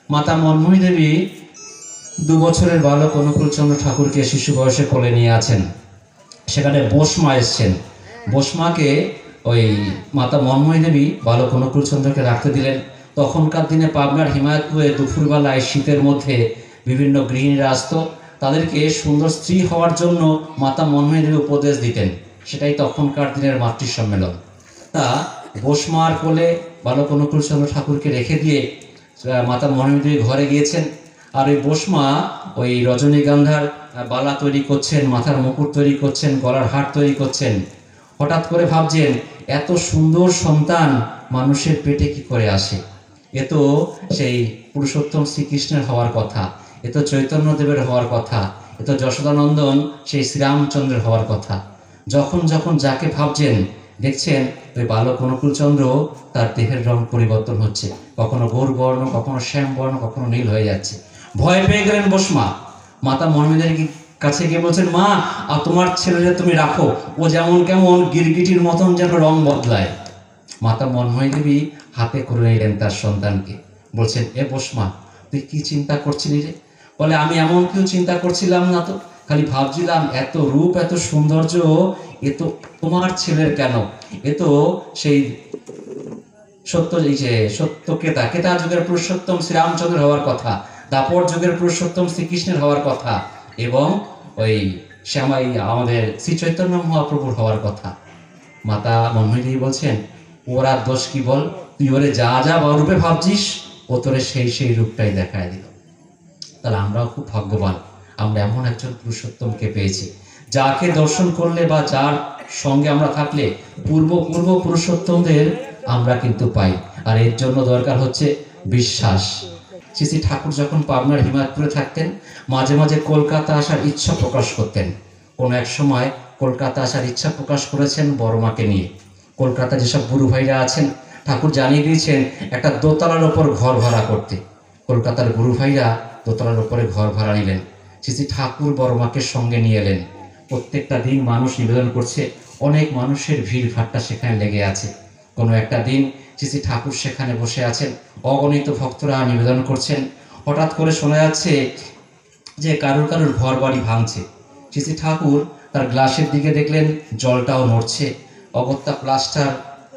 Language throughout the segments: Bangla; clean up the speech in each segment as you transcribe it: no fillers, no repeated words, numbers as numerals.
মাতা মন্ময়ী দেবী 2 বছরের বালক অনুকূলচন্দ্র ঠাকুরকে শিশু বয়সে কোলে নিয়ে আছেন। সেখানে বসমা এসছেন। বসমাকে ওই মাতা মন্ময়ী দেবী বালক অনুকূলচন্দ্রকে রাখতে দিলেন। তখনকার দিনে পাবনার হিমায়তপুরে দুপুরবেলায় শীতের মধ্যে বিভিন্ন গৃহিণীরা আসতো, তাদেরকে সুন্দর স্ত্রী হওয়ার জন্য মাতা মন্ময়ী দেবী উপদেশ দিতেন। সেটাই তখনকার দিনের মাতৃ সম্মেলন। তা বসমার কোলে বালক অনুকূলচন্দ্র ঠাকুরকে রেখে দিয়ে মাতা মন্ময়ী দেবী ঘরে গিয়েছেন। আর ওই বসমা ওই রজনীগন্ধার বালা তৈরি করছেন, মাথার মুকুট তৈরি করছেন, গলার হার তৈরি করছেন। হঠাৎ করে ভাবছেন, এত সুন্দর সন্তান মানুষের পেটে কি করে আসে? এ তো সেই পুরুষোত্তম শ্রীকৃষ্ণের হওয়ার কথা, এ তো চৈতন্যদেবের হওয়ার কথা, এ তো যশোদানন্দন সেই শ্রীরামচন্দ্রের হওয়ার কথা। যখন যখন যাকে ভাবছেন, দেখছেন ওই বালক অনুকূলচন্দ্র তার দেহের রং পরিবর্তন হচ্ছে, কখনো গৌরবর্ণ, কখনো শ্যামবর্ণ, কখনো নীল হয়ে যাচ্ছে। ভয় পেয়ে গেলেন বসমা। মাতা মন্ময়ীদের কাছে গিয়ে বলছেন, মা আর তোমার ছেলেরা তুমি রাখো, ও যেমন কেমন গিরগিটির মতন যেন রং বদলায়। মাতা মন্ময়ী দেবী হাতে করে নিলেন তার সন্তানকে, বলছেন, এ বসমা, তুই কি চিন্তা করছিলি রে? বলে, আমি এমন কেউ চিন্তা করছিলাম না তো, খালি ভাবছিলাম এত রূপ, এত সৌন্দর্য, এ তো তোমার ছেলের কেন? এ তো সেই সত্যকেতা, কেতা যুগের পুরুষোত্তম শ্রীরামচন্দ্র হওয়ার কথা, দাপর যুগের পুরুষোত্তম শ্রীকৃষ্ণের হওয়ার কথা, এবং ওই শ্যামাই আমাদের শ্রী চৈতন্য মহাপ্রভুর হওয়ার কথা। মাতা মন্ময়ী দেবী বলছেন, ওরা দোষ কি বল? তুই ওরে যা যা রূপে ভাবছিস, ও তোরে সেই রূপটাই দেখায় দিল। তাহলে আমরাও খুব ভাগ্যবান, আমরা এমন একজন পুরুষোত্তমকে পেয়েছি, যাকে দর্শন করলে বা যার সঙ্গে আমরা থাকলে পূর্ব পুরুষোত্তমদের আমরা কিন্তু পাই। আর এর জন্য দরকার হচ্ছে বিশ্বাস। শ্রী ঠাকুর যখন পাবনার হিমায়তপুরে থাকতেন, মাঝে মাঝে কলকাতা আসার ইচ্ছা প্রকাশ করতেন। কোনো এক সময় কলকাতা আসার ইচ্ছা প্রকাশ করেছেন বড়মাকে নিয়ে। কলকাতা যেসব গুরু ভাইরা আছেন, ঠাকুর জানিয়ে দিয়েছেন একটা দোতলার ওপর ঘর ভাড়া করতে। কলকাতার গুরু ভাইরা দোতলার ওপরে ঘর ভাড়া নিলেন। শ্রী ঠাকুর বড়মাকে সঙ্গে নিয়ে এলেন। প্রত্যেকটা দিন মানুষ নিবেদন করছে, অনেক মানুষের ভিড় ভাট্টা সেখানে লেগে আছে। কোনো একটা দিন শ্রী ঠাকুর সেখানে বসে আছেন, অগণিত ভক্তরা নিবেদন করছেন। হঠাৎ করে শোনা যাচ্ছে যে কারুর ঘর বাড়ি ভাঙছে। শ্রী ঠাকুর তার গ্লাসের দিকে দেখলেন, জলটাও নড়ছে, অগত্যা প্লাস্টার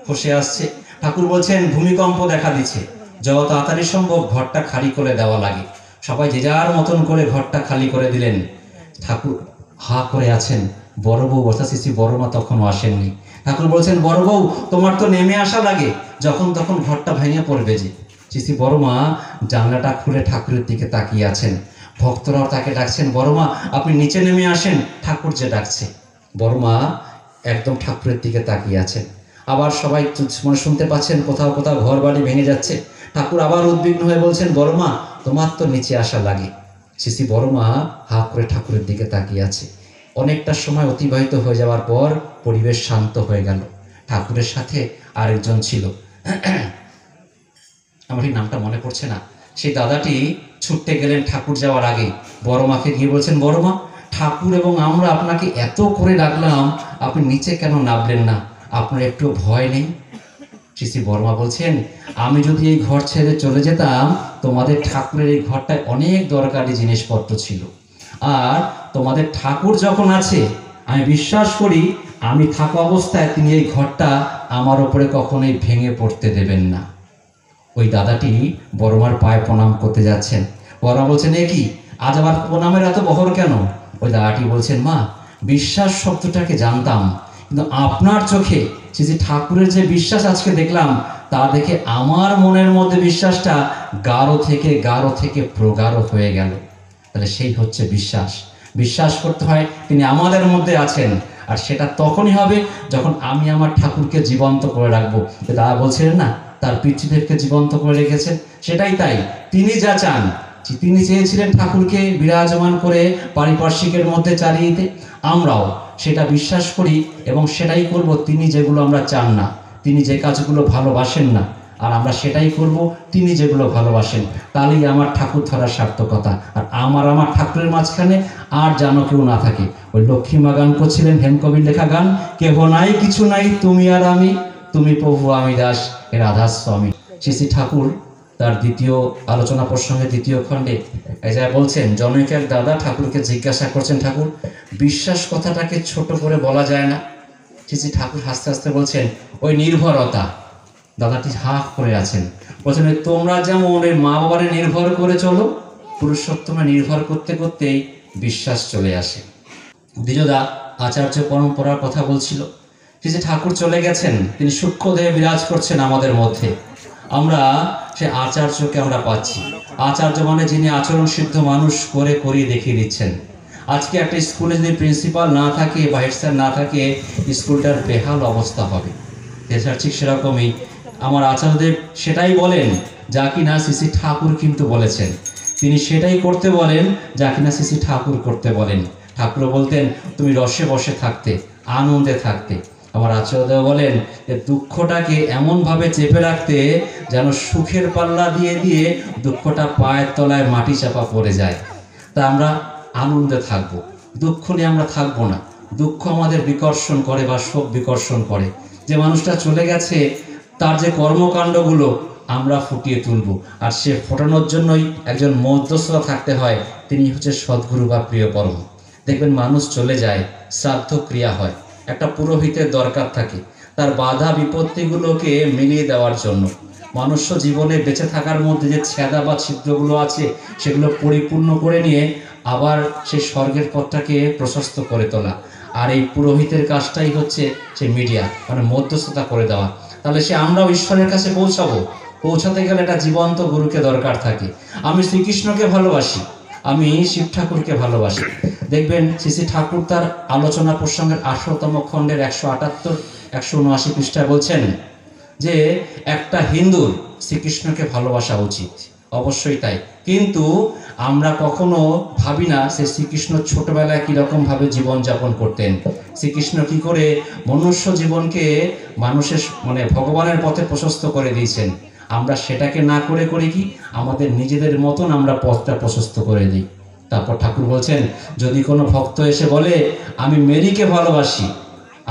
খসে আসছে। ঠাকুর বলছেন, ভূমিকম্প দেখা দিচ্ছে, যত তাড়াতাড়ি সম্ভব ঘরটা খালি করে দেওয়া লাগে। সবাই যে যার মতন করে ঘরটা খালি করে দিলেন। ঠাকুর হা করে আছেন। বড় বউ অর্থাৎ শ্রী বড়মা তখনও আসেননি। ঠাকুর বলছেন, বড় বউ, তোমার তো নেমে আসা লাগে, যখন তখন ঘরটা ভেঙে পড়বে যে। শ্রী বড়মা জানলাটা খুলে ঠাকুরের দিকে তাকিয়ে আছেন। ভক্তরাও তাকে ডাকছেন, বড়মা আপনি নিচে নেমে আসেন, ঠাকুর যে ডাকছে। বড়মা একদম ঠাকুরের দিকে তাকিয়ে আছেন। আবার সবাই শুনতে পাচ্ছেন কোথাও কোথাও ঘর বাড়ি ভেঙে যাচ্ছে। ঠাকুর আবার উদ্বিগ্ন হয়ে বলছেন, বড়মা তোমার তো নিচে আসা লাগে। শ্রী বড়মা হা করে ঠাকুরের দিকে তাকিয়ে আছে। অনেকটা সময় অতিবাহিত হয়ে যাওয়ার পর পরিবেশ শান্ত হয়ে গেল। ঠাকুরের সাথে আরেকজন ছিল, আমার এই নামটা মনে পড়ছে না। সেই দাদাটি ছুটতে গেলেন ঠাকুর যাওয়ার আগে। বড়মাকে গিয়ে বলছেন, বড়মা, ঠাকুর এবং আমরা আপনাকে এত করে ডাকলাম, আপনি নিচে কেন নামলেন না? আপনার একটু ভয় নেই? শ্রী বড়মা বলছেন, আমি যদি এই ঘর ছেড়ে চলে যেতাম, তোমাদের ঠাকুরের এই ঘরটায় অনেক দরকারি জিনিসপত্র ছিল। আর তোমাদের ঠাকুর যখন আছে, আমি বিশ্বাস করি আমি থাকা অবস্থায় তিনি এই ঘরটা আমার ওপরে কখনোই ভেঙে পড়তে দেবেন না। ওই দাদাটি বড়মার পায়ে প্রণাম করতে যাচ্ছেন। বড়মা বলছেন, এ কি, আজ আবার প্রণামের এত বহর কেন? ওই দাদাটি বলছেন, মা, বিশ্বাস শব্দটাকে জানতাম, কিন্তু আপনার চোখে শ্রী ঠাকুরের যে বিশ্বাস আজকে দেখলাম, তা দেখে আমার মনের মধ্যে বিশ্বাসটা গাঢ় থেকে প্রগাঢ় হয়ে গেল। তাহলে সেই হচ্ছে বিশ্বাস। বিশ্বাস করতে হয় তিনি আমাদের মধ্যে আছেন, আর সেটা তখনই হবে যখন আমি আমার ঠাকুরকে জীবন্ত করে রাখবো। দাদা বলছিলেন না, তার পিতৃদেবকে জীবন্ত করে রেখেছেন, সেটাই তাই। তিনি যা চান, তিনি চেয়েছিলেন ঠাকুরকে বিরাজমান করে পারিপার্শ্বিকের মধ্যে চালিয়ে দিতে। আমরাও সেটা বিশ্বাস করি এবং সেটাই করব। তিনি যেগুলো আমরা চান না, তিনি যে কাজগুলো ভালোবাসেন না, আর আমরা সেটাই করব তিনি যেগুলো ভালোবাসেন। তাহলেই আমার ঠাকুর ধরার সার্থকতা। আর আমার ঠাকুরের মাঝখানে আর যেন কেউ না থাকে। ওই লক্ষ্মীমা গান করছিলেন, হেমকবির লেখা গান, কেহ নাই কিছু নাই, তুমি আর আমি, তুমি প্রভু আমি দাস, এ রাধা স্বামী। শ্রী ঠাকুর তার দ্বিতীয় আলোচনা প্রসঙ্গে দ্বিতীয় খণ্ডে এই যা বলছেন, জনৈক এক দাদা ঠাকুরকে জিজ্ঞাসা করছেন, ঠাকুর বিশ্বাস কথাটাকে ছোট করে বলা যায় না? শ্রী ঠাকুর হাসতে হাসতে বলছেন, ওই নির্ভরতা। দাদাটি হা করে আছেন, বলছেন তোমরা যেমন ওই মা বাবারে নির্ভর করে চলো, পুরুষোত্তমে নির্ভর করতে করতেই বিশ্বাস চলে আসে। দ্বিজদা আচার্য পরম্পরার কথা বলছিল। শ্রী ঠাকুর চলে গেছেন, তিনি সূক্ষ্ম দেহে বিরাজ করছেন আমাদের মধ্যে। আমরা সে আচার্যকে আমরা পাচ্ছি। আচার্য মানে যিনি আচরণ সিদ্ধ মানুষ করে করিয়ে দেখিয়ে দিচ্ছেন। আজকে একটা স্কুলে যদি প্রিন্সিপাল না থাকে বা হেড স্যার না থাকে, স্কুলটার বেহাল অবস্থা হবে। ঠিক সেরকমই আমার আচার্যদেব সেটাই বলেন যা কিনা শ্রী ঠাকুর কিন্তু বলেছেন। তিনি সেটাই করতে বলেন যা কিনা শ্রী ঠাকুর করতে বলেন। ঠাকুর বলতেন তুমি রসে বসে থাকতে, আনন্দে থাকতে। আমার আচার্যদেব বলেন যে দুঃখটাকে এমনভাবে চেপে রাখতে যেন সুখের পাল্লা দিয়ে দিয়ে দুঃখটা পায়ের তলায় মাটি চাপা পড়ে যায়। তা আমরা আনন্দে থাকবো, দুঃখ নিয়ে আমরা থাকবো না। দুঃখ আমাদের বিকর্ষণ করে বা শোক বিকর্ষণ করে। যে মানুষটা চলে গেছে তার যে কর্মকাণ্ডগুলো আমরা ফুটিয়ে তুলব, আর সে ফোটানোর জন্যই একজন মধ্যস্থতা থাকতে হয়, তিনি হচ্ছে সদ্গুরু বা প্রিয় পরম। দেখবেন মানুষ চলে যায়, শ্রাদ্ধ ক্রিয়া হয়, একটা পুরোহিতের দরকার থাকে তার বাধা বিপত্তিগুলোকে মিলিয়ে দেওয়ার জন্য। মনুষ্য জীবনে বেঁচে থাকার মধ্যে যে ছেদা বা ছিদ্রগুলো আছে সেগুলো পরিপূর্ণ করে নিয়ে আবার সেই স্বর্গের পথটাকে প্রশস্ত করে তোলা। আর এই পুরোহিতের কাজটাই হচ্ছে সে মিডিয়া, মানে মধ্যস্থতা করে দেওয়া। তাহলে সে আমরাও ঈশ্বরের কাছে পৌঁছাতে গেলে একটা জীবন্ত গুরুকে দরকার থাকে। আমি শ্রীকৃষ্ণকে ভালোবাসি, আমি শিব ঠাকুরকে ভালোবাসি। দেখবেন শ্রী ঠাকুর তার আলোচনা প্রসঙ্গের 18তম খণ্ডের 178, 179 পৃষ্ঠায় বলছেন যে একটা হিন্দুর শ্রীকৃষ্ণকে ভালোবাসা উচিত, অবশ্যই তাই। কিন্তু আমরা কখনো ভাবি না সে শ্রীকৃষ্ণ ছোটবেলায় কীরকম ভাবে জীবনযাপন করতেন, শ্রীকৃষ্ণ কি করে মনুষ্য জীবনকে মানুষের মানে ভগবানের পথে প্রশস্ত করে দিয়েছেন। আমরা সেটাকে না করে কি আমাদের নিজেদের মতন আমরা পথটা প্রশস্ত করে দিই। তারপর ঠাকুর বলছেন, যদি কোনো ভক্ত এসে বলে আমি মেরিকে ভালোবাসি,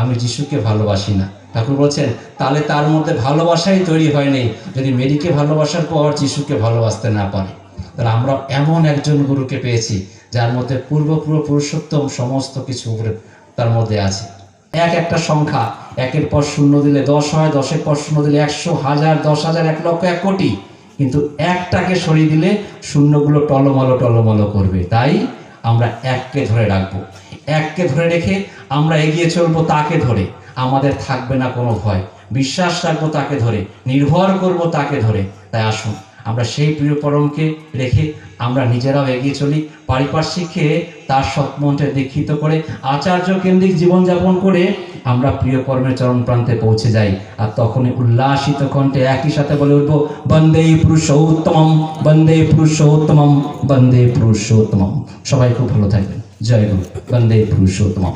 আমি যিশুকে ভালোবাসি না, ঠাকুর বলছেন তাহলে তার মধ্যে ভালোবাসাই তৈরি হয়নি যদি মেরিকে ভালোবাসার পর যিশুকে ভালোবাসতে না পারে। তাহলে আমরা এমন একজন গুরুকে পেয়েছি যার মধ্যে পুরুষোত্তম সমস্ত কিছু তার মধ্যে আছে। একটা সংখ্যা, 1-এর পর 0 দিলে 10 হয়, 10-এর পর 0 দিলে 100, 1000, 10,000, 1 লক্ষ, 1 কোটি। কিন্তু একটাকে সরিয়ে দিলে শূন্যগুলো টলমলো করবে। তাই আমরা এককে ধরে রাখবো, এককে ধরে রেখে আমরা এগিয়ে চলবো তাকে ধরে। আমাদের থাকবে না কোনো ভয়, বিশ্বাস রাখবো তাকে ধরে, নির্ভর করব তাকে ধরে। তাই আসুন আমরা সেই প্রিয় পরমকে রেখে আমরা নিজেরাও এগিয়ে চলি, পারিপার্শ্বিককে তার সৎমন্ত্রে দীক্ষিত করে আচার্য কেন্দ্রিক জীবনযাপন করে আমরা প্রিয় পরমের চরণ প্রান্তে পৌঁছে যাই। আর তখনই উল্লাসিত কণ্ঠে একই সাথে বলে উঠবো, বন্দে পুরুষোত্তমম, বন্দে পুরুষোত্তমম, বন্দে পুরুষোত্তমম। সবাই খুব ভালো থাকবেন। জয় গুরু। বন্দে পুরুষোত্তমম।